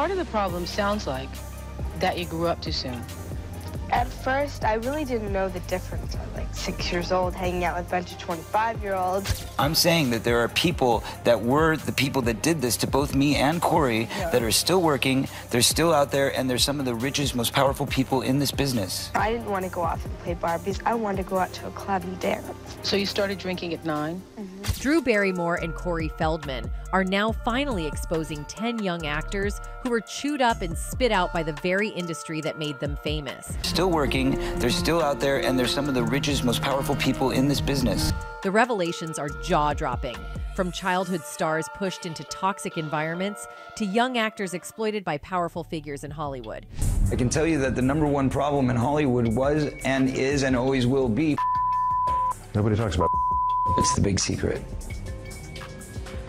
Part of the problem sounds like that you grew up too soon. At first, I really didn't know the difference. I was like 6 years old, hanging out with a bunch of 25-year-olds. I'm saying that there are people that were the people that did this to both me and Corey that are still working, they're still out there, and they're some of the richest, most powerful people in this business. I didn't want to go off and play Barbies. I wanted to go out to a club and dance. So you started drinking at 9? Drew Barrymore and Corey Feldman are now finally exposing 10 young actors who were chewed up and spit out by the very industry that made them famous. Still working, they're still out there, and they're some of the richest, most powerful people in this business. The revelations are jaw-dropping, from childhood stars pushed into toxic environments to young actors exploited by powerful figures in Hollywood. I can tell you that the #1 problem in Hollywood was and is and always will be. Nobody talks about. It's the big secret.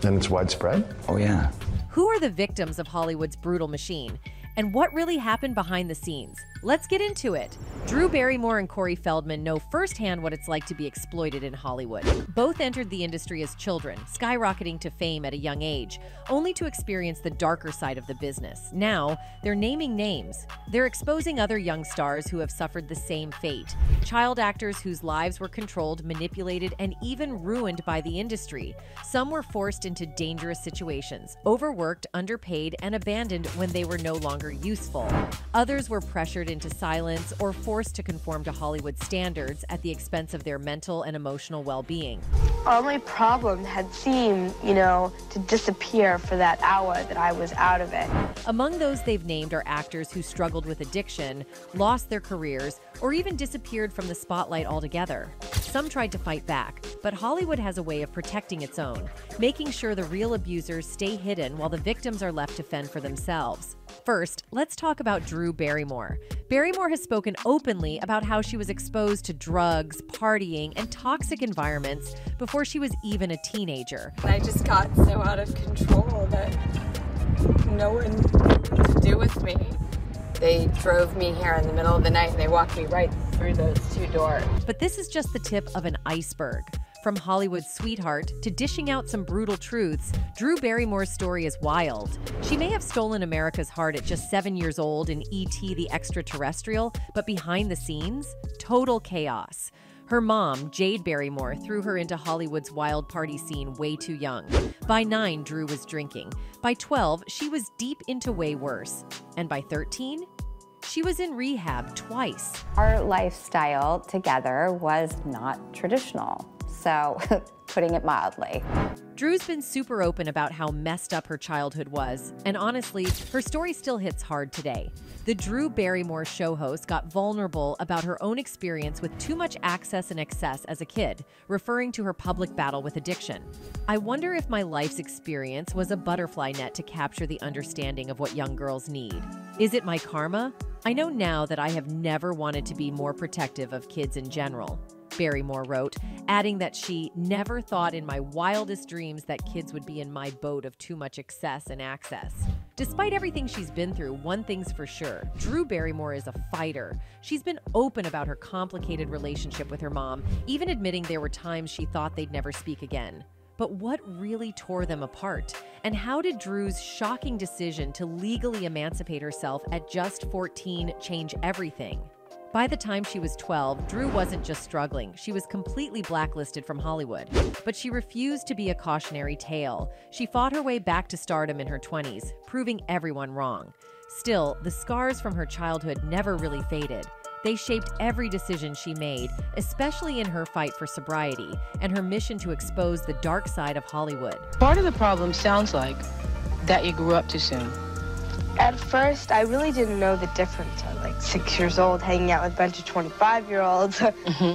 And it's widespread? Oh, yeah. Who are the victims of Hollywood's brutal machine? And what really happened behind the scenes? Let's get into it. Drew Barrymore and Corey Feldman know firsthand what it's like to be exploited in Hollywood. Both entered the industry as children, skyrocketing to fame at a young age, only to experience the darker side of the business. Now, they're naming names. They're exposing other young stars who have suffered the same fate. Child actors whose lives were controlled, manipulated, and even ruined by the industry. Some were forced into dangerous situations, overworked, underpaid, and abandoned when they were no longer useful. Others were pressured into silence or forced to conform to Hollywood standards at the expense of their mental and emotional well-being. All my problem had seemed, to disappear for that hour that I was out of it. Among those they've named are actors who struggled with addiction, lost their careers, or even disappeared from the spotlight altogether. Some tried to fight back, but Hollywood has a way of protecting its own, making sure the real abusers stay hidden while the victims are left to fend for themselves. First, let's talk about Drew Barrymore. Barrymore has spoken openly about how she was exposed to drugs, partying, and toxic environments before she was even a teenager. I just got so out of control that no one knew what to do with me. They drove me here in the middle of the night and they walked me right through those 2 doors. But this is just the tip of an iceberg. From Hollywood's sweetheart to dishing out some brutal truths, Drew Barrymore's story is wild. She may have stolen America's heart at just 7 years old in E.T. the Extraterrestrial, but behind the scenes, total chaos. Her mom, Jade Barrymore, threw her into Hollywood's wild party scene way too young. By 9, Drew was drinking. By 12, she was deep into way worse. And by 13, she was in rehab twice. Our lifestyle together was not traditional. So, putting it mildly. Drew's been super open about how messed up her childhood was, and honestly, her story still hits hard today. The Drew Barrymore show host got vulnerable about her own experience with too much access and excess as a kid, referring to her public battle with addiction. I wonder if my life's experience was a butterfly net to capture the understanding of what young girls need. Is it my karma? I know now that I have never wanted to be more protective of kids in general. Barrymore wrote, adding that she never thought in my wildest dreams that kids would be in my boat of too much excess and access. Despite everything she's been through, one thing's for sure, Drew Barrymore is a fighter. She's been open about her complicated relationship with her mom, even admitting there were times she thought they'd never speak again. But what really tore them apart? And how did Drew's shocking decision to legally emancipate herself at just 14 change everything? By the time she was 12, Drew wasn't just struggling, she was completely blacklisted from Hollywood. But she refused to be a cautionary tale. She fought her way back to stardom in her 20s, proving everyone wrong. Still, the scars from her childhood never really faded. They shaped every decision she made, especially in her fight for sobriety and her mission to expose the dark side of Hollywood. Part of the problem sounds like that you grew up too soon. At first, I really didn't know the difference. I was like 6 years old, hanging out with a bunch of 25-year-olds.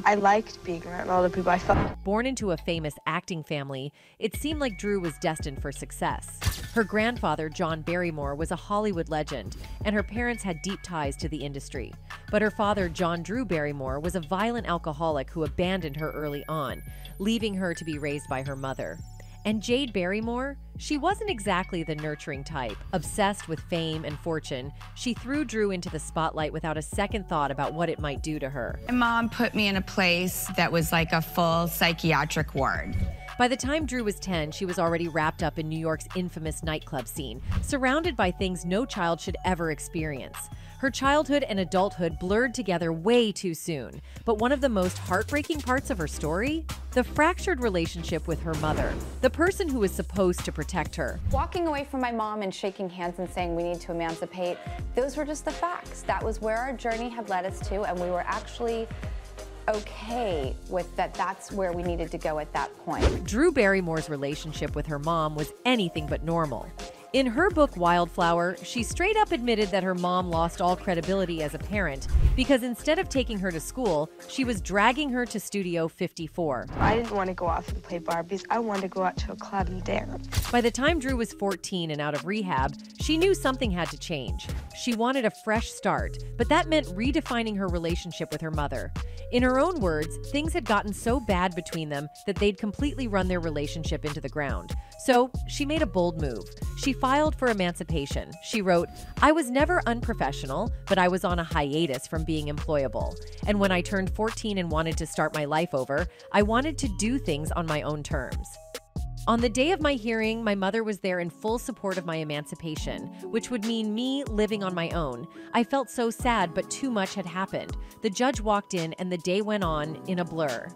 I liked being around older people. I felt. Born into a famous acting family, it seemed like Drew was destined for success. Her grandfather, John Barrymore, was a Hollywood legend, and her parents had deep ties to the industry. But her father, John Drew Barrymore, was a violent alcoholic who abandoned her early on, leaving her to be raised by her mother. And Jade Barrymore? She wasn't exactly the nurturing type. Obsessed with fame and fortune, she threw Drew into the spotlight without a second thought about what it might do to her. My mom put me in a place that was like a full psychiatric ward. By the time Drew was 10, she was already wrapped up in New York's infamous nightclub scene, surrounded by things no child should ever experience. Her childhood and adulthood blurred together way too soon. But one of the most heartbreaking parts of her story? The fractured relationship with her mother, the person who was supposed to protect her. Walking away from my mom and shaking hands and saying we need to emancipate, those were just the facts. That was where our journey had led us to, and we were actually okay with that. That's where we needed to go at that point. Drew Barrymore's relationship with her mom was anything but normal. In her book Wildflower, she straight up admitted that her mom lost all credibility as a parent because instead of taking her to school, she was dragging her to Studio 54. I didn't want to go off and play Barbies. I wanted to go out to a club and dance. By the time Drew was 14 and out of rehab, she knew something had to change. She wanted a fresh start, but that meant redefining her relationship with her mother. In her own words, things had gotten so bad between them that they'd completely run their relationship into the ground. So she made a bold move. She filed for emancipation. She wrote, "I was never unprofessional, but I was on a hiatus from being employable. And when I turned 14 and wanted to start my life over, I wanted to do things on my own terms." On the day of my hearing, my mother was there in full support of my emancipation, which would mean me living on my own. I felt so sad, but too much had happened. The judge walked in and the day went on in a blur.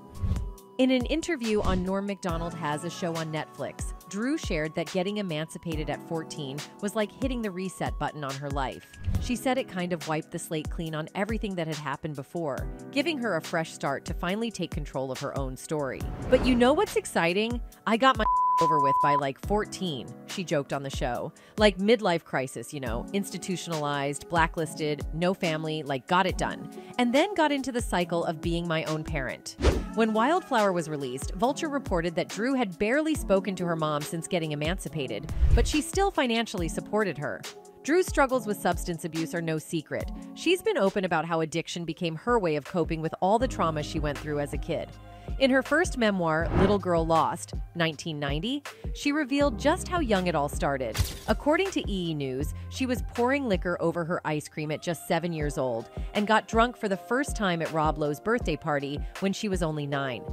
In an interview on Norm Macdonald Has a Show on Netflix, Drew shared that getting emancipated at 14 was like hitting the reset button on her life. She said it kind of wiped the slate clean on everything that had happened before, giving her a fresh start to finally take control of her own story. But you know what's exciting? I got my over with by like 14, she joked on the show. Like midlife crisis, you know, institutionalized, blacklisted, no family, like got it done. And then got into the cycle of being my own parent. When Wildflower was released, Vulture reported that Drew had barely spoken to her mom since getting emancipated, but she still financially supported her. Drew's struggles with substance abuse are no secret. She's been open about how addiction became her way of coping with all the trauma she went through as a kid. In her first memoir, Little Girl Lost, 1990, she revealed just how young it all started. According to EE News, she was pouring liquor over her ice cream at just 7 years old and got drunk for the first time at Rob Lowe's birthday party when she was only 9.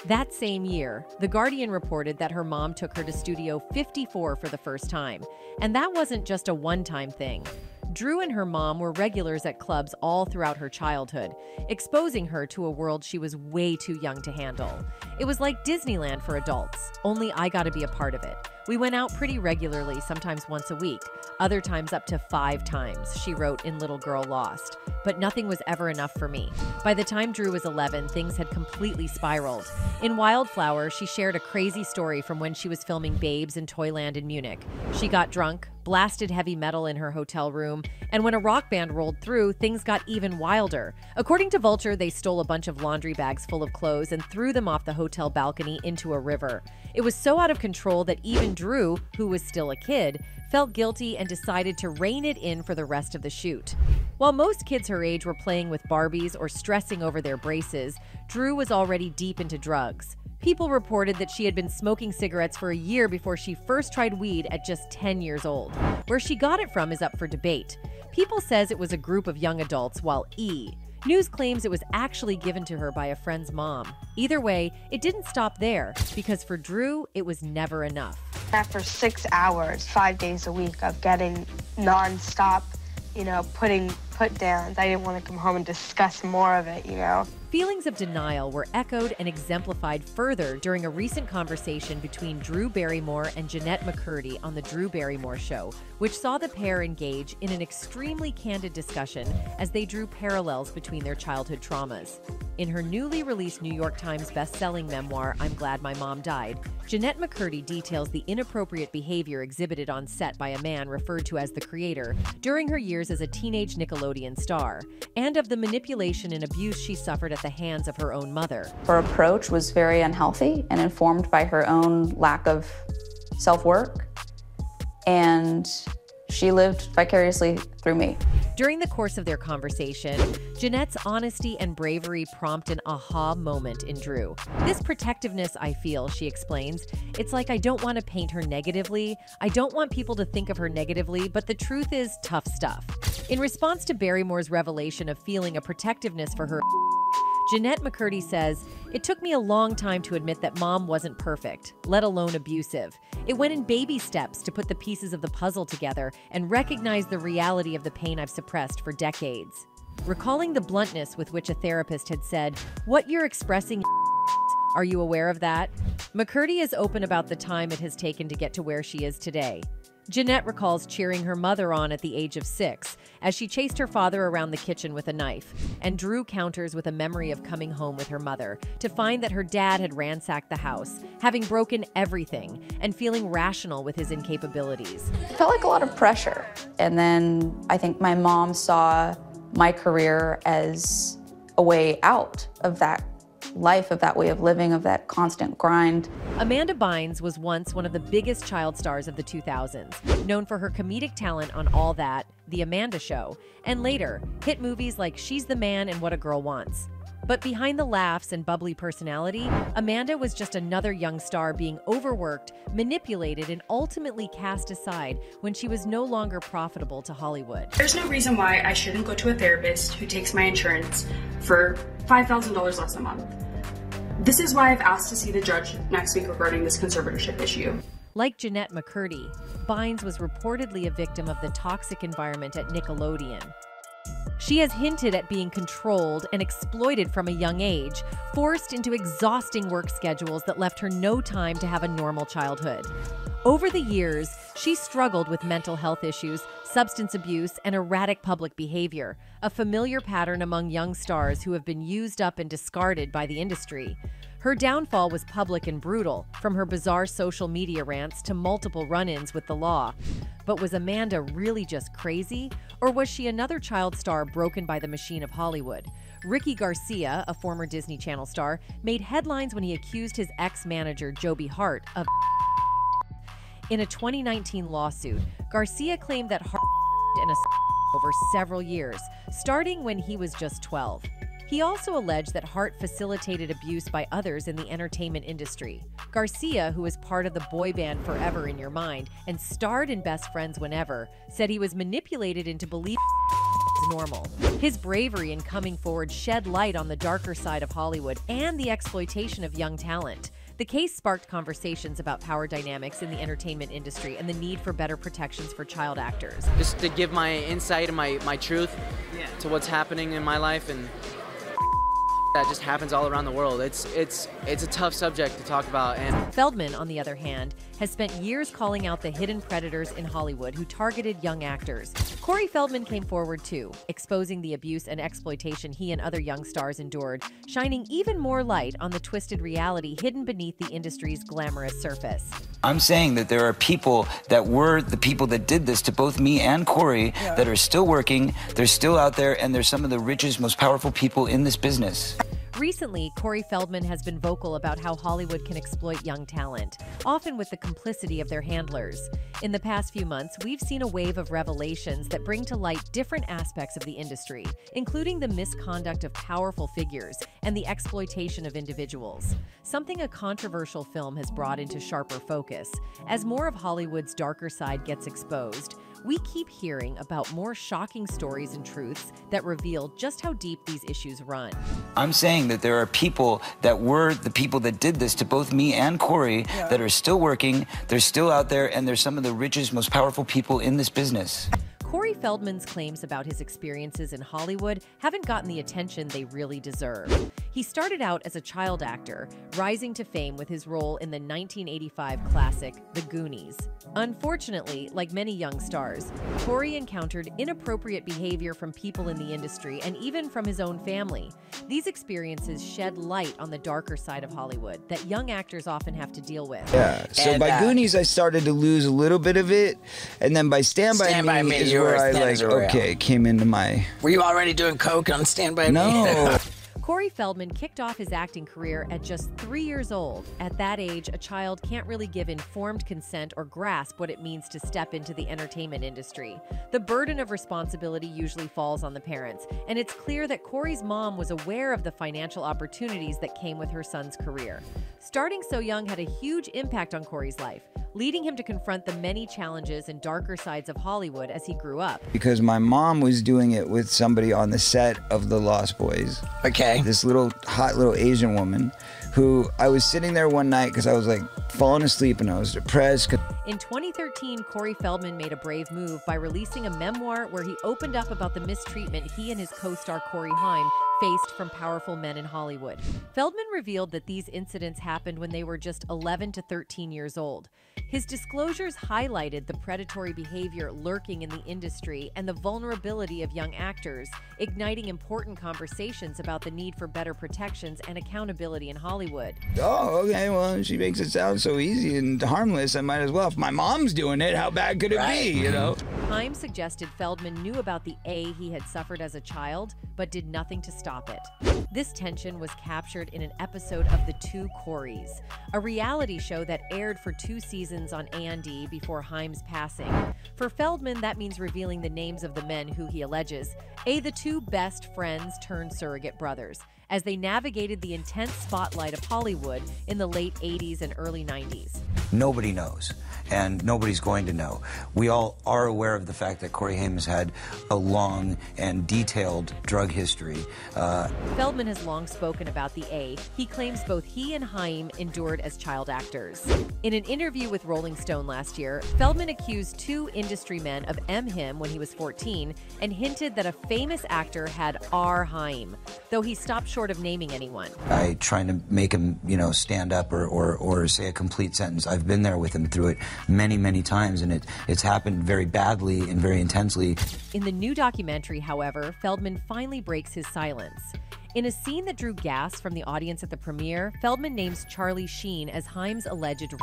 That same year, The Guardian reported that her mom took her to Studio 54 for the first time. And that wasn't just a one-time thing. Drew and her mom were regulars at clubs all throughout her childhood, exposing her to a world she was way too young to handle. It was like Disneyland for adults, only I got to be a part of it. We went out pretty regularly, sometimes once a week, other times up to 5 times, she wrote in Little Girl Lost. But nothing was ever enough for me. By the time Drew was 11, things had completely spiraled. In Wildflower, she shared a crazy story from when she was filming Babes in Toyland in Munich. She got drunk, blasted heavy metal in her hotel room, and when a rock band rolled through, things got even wilder. According to Vulture, they stole a bunch of laundry bags full of clothes and threw them off the hotel balcony into a river. It was so out of control that even Drew, who was still a kid, felt guilty and decided to rein it in for the rest of the shoot. While most kids her age were playing with Barbies or stressing over their braces, Drew was already deep into drugs. People reported that she had been smoking cigarettes for a year before she first tried weed at just 10 years old. Where she got it from is up for debate. People says it was a group of young adults, while News claims it was actually given to her by a friend's mom. Either way, it didn't stop there, because for Drew, it was never enough. After 6 hours, 5 days a week of getting non-stop, put downs, I didn't want to come home and discuss more of it, Feelings of denial were echoed and exemplified further during a recent conversation between Drew Barrymore and Jeanette McCurdy on The Drew Barrymore Show, which saw the pair engage in an extremely candid discussion as they drew parallels between their childhood traumas. In her newly released New York Times best-selling memoir, I'm Glad My Mom Died, Jeanette McCurdy details the inappropriate behavior exhibited on set by a man referred to as the creator during her years as a teenage Nickelodeon star, and of the manipulation and abuse she suffered at the hands of her own mother. Her approach was very unhealthy and informed by her own lack of self-work, and she lived vicariously through me. During the course of their conversation, Jeanette's honesty and bravery prompt an aha moment in Drew. This protectiveness I feel, she explains, it's like I don't want to paint her negatively, I don't want people to think of her negatively, but the truth is tough stuff. In response to Barrymore's revelation of feeling a protectiveness for her, Jeanette McCurdy says, "It took me a long time to admit that mom wasn't perfect, let alone abusive. It went in baby steps to put the pieces of the puzzle together and recognize the reality of the pain I've suppressed for decades." Recalling the bluntness with which a therapist had said, "What you're expressing, are you aware of that?" McCurdy is open about the time it has taken to get to where she is today. Jeanette recalls cheering her mother on at the age of 6 as she chased her father around the kitchen with a knife, and Drew counters with a memory of coming home with her mother to find that her dad had ransacked the house, having broken everything and feeling rational with his incapabilities. It felt like a lot of pressure. And then I think my mom saw my career as a way out of that life, of that way of living, of that constant grind. Amanda Bynes was once one of the biggest child stars of the 2000s, known for her comedic talent on All That, The Amanda Show, and later, hit movies like She's the Man and What a Girl Wants. But behind the laughs and bubbly personality, Amanda was just another young star being overworked, manipulated, and ultimately cast aside when she was no longer profitable to Hollywood. There's no reason why I shouldn't go to a therapist who takes my insurance for $5,000 less a month. This is why I've asked to see the judge next week regarding this conservatorship issue. Like Jeanette McCurdy, Bynes was reportedly a victim of the toxic environment at Nickelodeon. She has hinted at being controlled and exploited from a young age, forced into exhausting work schedules that left her no time to have a normal childhood. Over the years, she struggled with mental health issues, substance abuse, and erratic public behavior, a familiar pattern among young stars who have been used up and discarded by the industry. Her downfall was public and brutal, from her bizarre social media rants to multiple run-ins with the law. But was Amanda really just crazy? Or was she another child star broken by the machine of Hollywood? Ricky Garcia, a former Disney Channel star, made headlines when he accused his ex-manager, Joby Hart, of in a 2019 lawsuit. Garcia claimed that Hart in a over several years, starting when he was just 12. He also alleged that Hart facilitated abuse by others in the entertainment industry. Garcia, who was part of the boy band Forever in Your Mind and starred in Best Friends Whenever, said he was manipulated into believing was normal. His bravery in coming forward shed light on the darker side of Hollywood and the exploitation of young talent. The case sparked conversations about power dynamics in the entertainment industry and the need for better protections for child actors. Just to give my insight and my truth to what's happening in my life, and that just happens all around the world. It's a tough subject to talk about. And Feldman, on the other hand, has spent years calling out the hidden predators in Hollywood who targeted young actors. Corey Feldman came forward too, exposing the abuse and exploitation he and other young stars endured, shining even more light on the twisted reality hidden beneath the industry's glamorous surface. I'm saying that there are people that were the people that did this to both me and Corey that are still working, they're still out there, and they're some of the richest, most powerful people in this business. Recently, Corey Feldman has been vocal about how Hollywood can exploit young talent, often with the complicity of their handlers. In the past few months, we've seen a wave of revelations that bring to light different aspects of the industry, including the misconduct of powerful figures and the exploitation of individuals. Something a controversial film has brought into sharper focus. As more of Hollywood's darker side gets exposed, we keep hearing about more shocking stories and truths that reveal just how deep these issues run. I'm saying that there are people that were the people that did this to both me and Corey that are still working, they're still out there, and they're some of the richest, most powerful people in this business. Corey Feldman's claims about his experiences in Hollywood haven't gotten the attention they really deserve. He started out as a child actor, rising to fame with his role in the 1985 classic, The Goonies. Unfortunately, like many young stars, Corey encountered inappropriate behavior from people in the industry and even from his own family. These experiences shed light on the darker side of Hollywood that young actors often have to deal with. Yeah, so by Goonies I started to lose a little bit of it, and then by Stand By Me is where I came into my... Were you already doing coke on Stand By Me? No. Corey Feldman kicked off his acting career at just 3 years old. At that age, a child can't really give informed consent or grasp what it means to step into the entertainment industry. The burden of responsibility usually falls on the parents, and it's clear that Corey's mom was aware of the financial opportunities that came with her son's career. Starting so young had a huge impact on Corey's life, leading him to confront the many challenges and darker sides of Hollywood as he grew up. Because my mom was doing it with somebody on the set of The Lost Boys. Okay. This hot little Asian woman who I was sitting there one night because I was like falling asleep and I was depressed. In 2013, Corey Feldman made a brave move by releasing a memoir where he opened up about the mistreatment he and his co-star Corey Haim faced from powerful men in Hollywood. Feldman revealed that these incidents happened when they were just 11 to 13 years old. His disclosures highlighted the predatory behavior lurking in the industry and the vulnerability of young actors, igniting important conversations about the need for better protections and accountability in Hollywood. Oh, okay, well, she makes it sound so easy and harmless, I might as well. If my mom's doing it, how bad could it be, you know? Haim suggested Feldman knew about the A he had suffered as a child, but did nothing to stop it. This tension was captured in an episode of The Two Coreys, a reality show that aired for 2 seasons on A&E before Haim's passing. For Feldman, that means revealing the names of the men who he alleges, the 2 best friends turned surrogate brothers, as they navigated the intense spotlight of Hollywood in the late 80s and early 90s. Nobody knows, and nobody's going to know. We all are aware of the fact that Corey Haim has had a long and detailed drug history. Feldman has long spoken about the A. He claims both he and Haim endured as child actors. In an interview with Rolling Stone last year, Feldman accused 2 industry men of him when he was 14 and hinted that a famous actor had Haim, though he stopped short of naming anyone. I try to make him, stand up or say a complete sentence. I've been there with him through it many, many times, and it's happened very badly and very intensely. In the new documentary, however, Feldman finally breaks his silence. In a scene that drew gasps from the audience at the premiere, Feldman names Charlie Sheen as Haim's alleged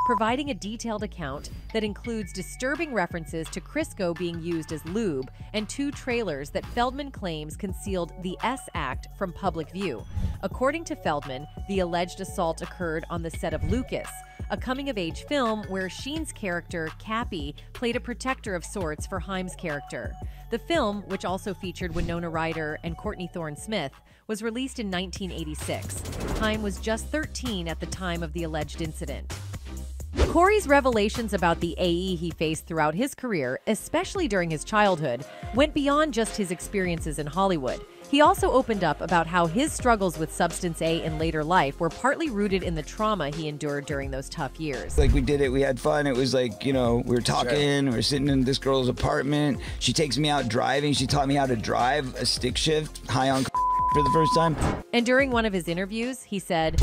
providing a detailed account that includes disturbing references to Crisco being used as lube and 2 trailers that Feldman claims concealed the S Act from public view. According to Feldman, the alleged assault occurred on the set of Lucas, a coming-of-age film where Sheen's character, Cappy, played a protector of sorts for Haim's character. The film, which also featured Winona Ryder and Courtney Thorne-Smith, was released in 1986. Haim was just 13 at the time of the alleged incident. Corey's revelations about the AE he faced throughout his career, especially during his childhood, went beyond just his experiences in Hollywood. He also opened up about how his struggles with substance A in later life were partly rooted in the trauma he endured during those tough years. Like, we did it, we had fun, it was like, we were talking, we were sitting in this girl's apartment, she takes me out driving, she taught me how to drive a stick shift, high on for the first time. And during one of his interviews, he said,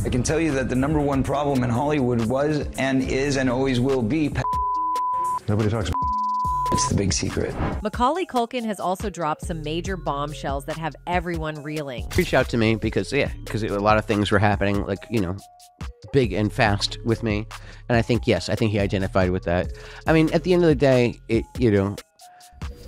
I can tell you that the #1 problem in Hollywood was and is and always will be Nobody talks about It's the big secret. Macaulay Culkin has also dropped some major bombshells that have everyone reeling. Reached out to me because a lot of things were happening, big and fast with me. And I think he identified with that. I mean, at the end of the day,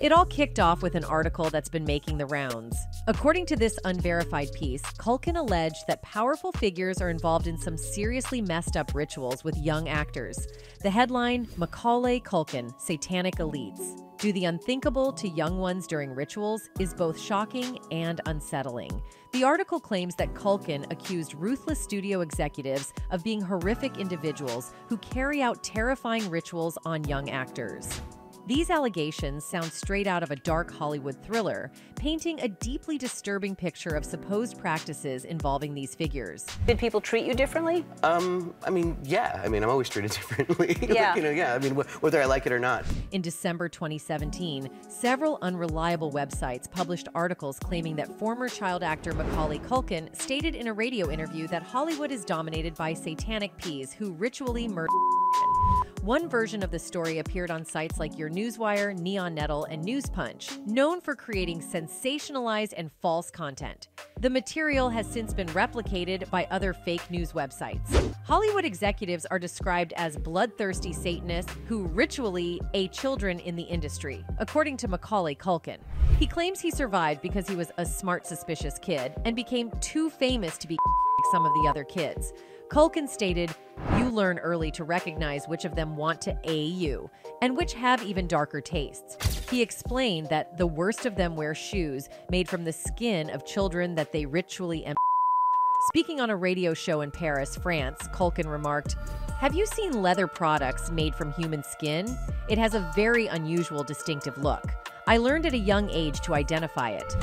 It all kicked off with an article that's been making the rounds. According to this unverified piece, Culkin alleged that powerful figures are involved in some seriously messed up rituals with young actors. The headline, Macaulay Culkin, Satanic Elites. Do the unthinkable to young ones during rituals is both shocking and unsettling. The article claims that Culkin accused ruthless studio executives of being horrific individuals who carry out terrifying rituals on young actors. These allegations sound straight out of a dark Hollywood thriller, painting a deeply disturbing picture of supposed practices involving these figures. Did people treat you differently? I'm always treated differently. Yeah. Whether I like it or not. In December 2017, several unreliable websites published articles claiming that former child actor Macaulay Culkin stated in a radio interview that Hollywood is dominated by satanic Ps who ritually murder. One version of the story appeared on sites like Your Newswire, Neon Nettle, and News Punch, known for creating sensationalized and false content. The material has since been replicated by other fake news websites. Hollywood executives are described as bloodthirsty Satanists who ritually ate children in the industry, according to Macaulay Culkin. He claims he survived because he was a smart, suspicious kid and became too famous to be like some of the other kids. Culkin stated, "You learn early to recognize which of them want to A you, and which have even darker tastes." He explained that the worst of them wear shoes made from the skin of children that they ritually Speaking on a radio show in Paris, France, Culkin remarked, Have you seen leather products made from human skin? It has a very unusual, distinctive look. I learned at a young age to identify it.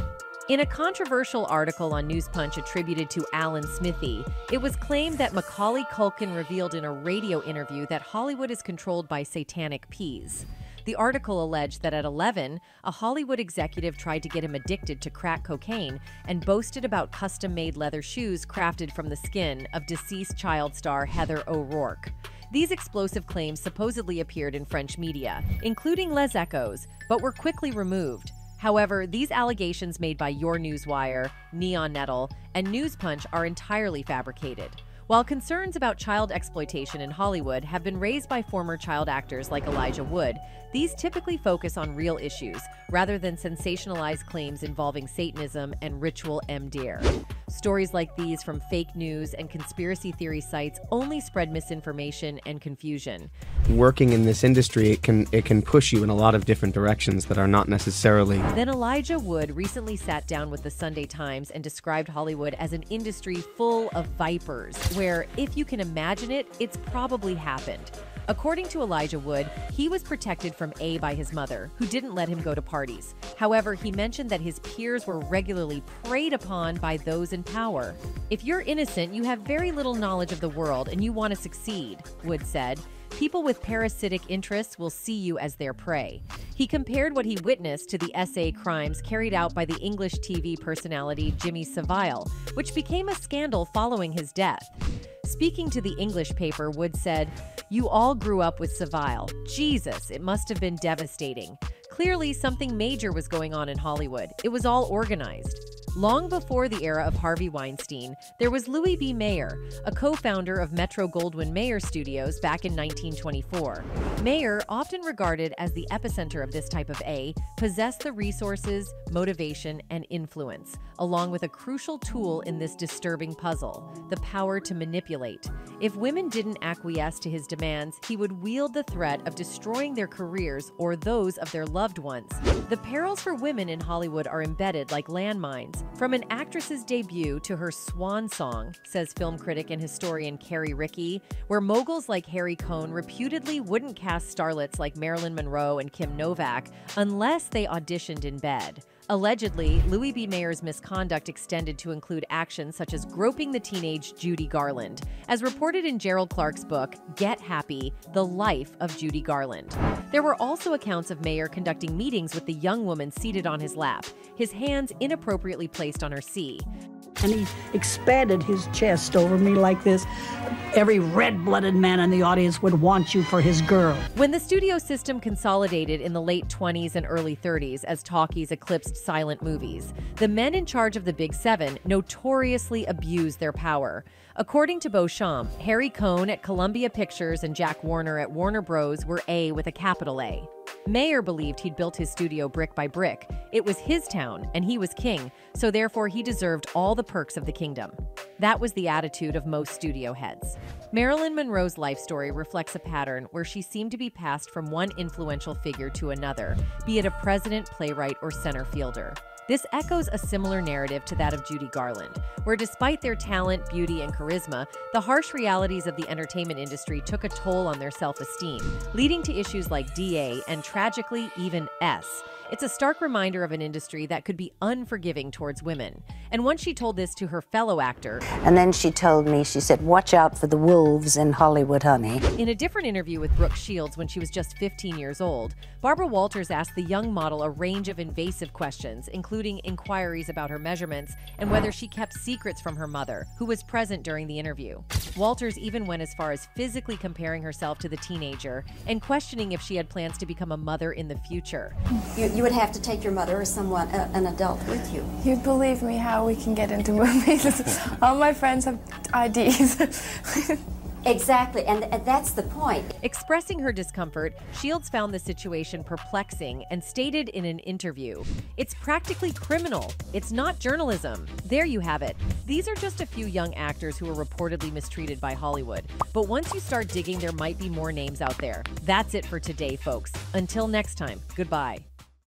In a controversial article on News Punch attributed to Alan Smithy, it was claimed that Macaulay Culkin revealed in a radio interview that Hollywood is controlled by satanic peas. The article alleged that at 11, a Hollywood executive tried to get him addicted to crack cocaine and boasted about custom-made leather shoes crafted from the skin of deceased child star Heather O'Rourke. These explosive claims supposedly appeared in French media, including Les Echos, but were quickly removed. However, these allegations made by Your Newswire, Neon Nettle, and News Punch are entirely fabricated. While concerns about child exploitation in Hollywood have been raised by former child actors like Elijah Wood, these typically focus on real issues rather than sensationalized claims involving Satanism and ritual MDR. Stories like these from fake news and conspiracy theory sites only spread misinformation and confusion. Working in this industry, it can push you in a lot of different directions that are not necessarily. Then Elijah Wood recently sat down with the Sunday Times and described Hollywood as an industry full of vipers, where, if you can imagine it, it's probably happened. According to Elijah Wood, he was protected from A by his mother, who didn't let him go to parties. However, he mentioned that his peers were regularly preyed upon by those in power. If you're innocent, you have very little knowledge of the world and you want to succeed, Wood said. People with parasitic interests will see you as their prey. He compared what he witnessed to the SA crimes carried out by the English TV personality Jimmy Savile, which became a scandal following his death. Speaking to the English paper, Wood said, "You all grew up with Savile. Jesus, it must have been devastating. Clearly, something major was going on in Hollywood. It was all organized." Long before the era of Harvey Weinstein, there was Louis B. Mayer, a co-founder of Metro-Goldwyn-Mayer Studios back in 1924. Mayer, often regarded as the epicenter of this type of A, possessed the resources, motivation, and influence, along with a crucial tool in this disturbing puzzle, the power to manipulate. If women didn't acquiesce to his demands, he would wield the threat of destroying their careers or those of their loved ones. The perils for women in Hollywood are embedded like landmines. From an actress's debut to her swan song, says film critic and historian Carrie Rickey, where moguls like Harry Cohn reputedly wouldn't cast starlets like Marilyn Monroe and Kim Novak unless they auditioned in bed. Allegedly, Louis B. Mayer's misconduct extended to include actions such as groping the teenage Judy Garland, as reported in Gerald Clark's book, Get Happy, The Life of Judy Garland. There were also accounts of Mayer conducting meetings with the young woman seated on his lap, his hands inappropriately placed on her C. And he expanded his chest over me like this. Every red-blooded man in the audience would want you for his girl. When the studio system consolidated in the late 20s and early 30s as talkies eclipsed silent movies, the men in charge of the Big Seven notoriously abused their power. According to Beauchamp, Harry Cohn at Columbia Pictures and Jack Warner at Warner Bros. Were A with a capital A. Mayer believed he'd built his studio brick by brick. It was his town, and he was king, so therefore he deserved all the perks of the kingdom. That was the attitude of most studio heads. Marilyn Monroe's life story reflects a pattern where she seemed to be passed from one influential figure to another, be it a president, playwright, or center fielder. This echoes a similar narrative to that of Judy Garland, where despite their talent, beauty, and charisma, the harsh realities of the entertainment industry took a toll on their self-esteem, leading to issues like DA and, tragically, even S. It's a stark reminder of an industry that could be unforgiving towards women. And once she told this to her fellow actor. And then she told me, she said, "Watch out for the wolves in Hollywood, honey." In a different interview with Brooke Shields when she was just 15 years old, Barbara Walters asked the young model a range of invasive questions, including inquiries about her measurements and whether she kept secrets from her mother, who was present during the interview. Walters even went as far as physically comparing herself to the teenager and questioning if she had plans to become a mother in the future. You would have to take your mother or someone, an adult, with you. You'd believe me how we can get into movies. All my friends have IDs. Exactly, and that's the point. Expressing her discomfort, Shields found the situation perplexing and stated in an interview, "It's practically criminal. It's not journalism." There you have it. These are just a few young actors who were reportedly mistreated by Hollywood. But once you start digging, there might be more names out there. That's it for today, folks. Until next time, goodbye.